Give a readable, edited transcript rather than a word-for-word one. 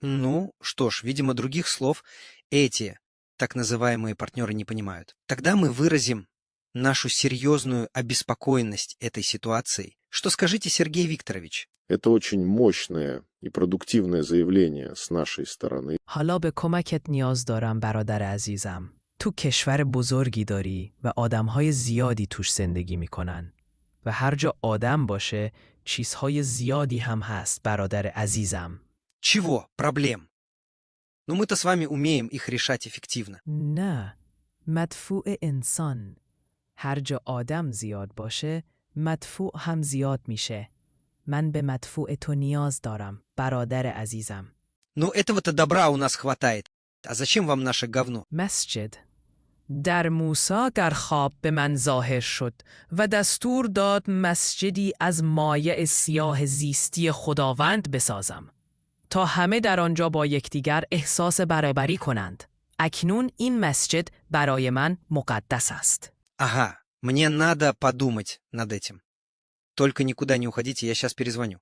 Ну, что ж, видимо, других слов эти так называемые партнеры не понимают. Тогда мы выразим нашу серьезную обеспокоенность этой ситуацией. Что скажите, Сергей Викторович? Это очень мощное и продуктивное заявление с нашей стороны. حالا به کمکت نیاز دارم برادر عزیزم. تو کشور بزرگی داری و آدمهای زیادی توش زندگی میکنن. و هر جا آدم باشه چیزهای زیادی هم هست برادر عزیزم. Чего проблем? Но мы-то с вами умеем их решать эффективно. نه. مدفوع انسان. هر جا آدم زیاد باشه مدفوع هم زیاد میشه. من به مدفوع تو نیاز دارم برادر عزیزم. Но этого-то добра у нас хватает. А зачем вам наше говно? مسجد. در موسی در خواب به من ظاهر شد و دستور داد مسجدی از مایع سیاه زیستی خداوند بسازم تا همه در آنجا با یکدیگر احساس برابری کنند. اکنون این مسجد برای من مقدس است. Ага, мне надо подумать над этим. Только никуда не уходите, я сейчас перезвоню.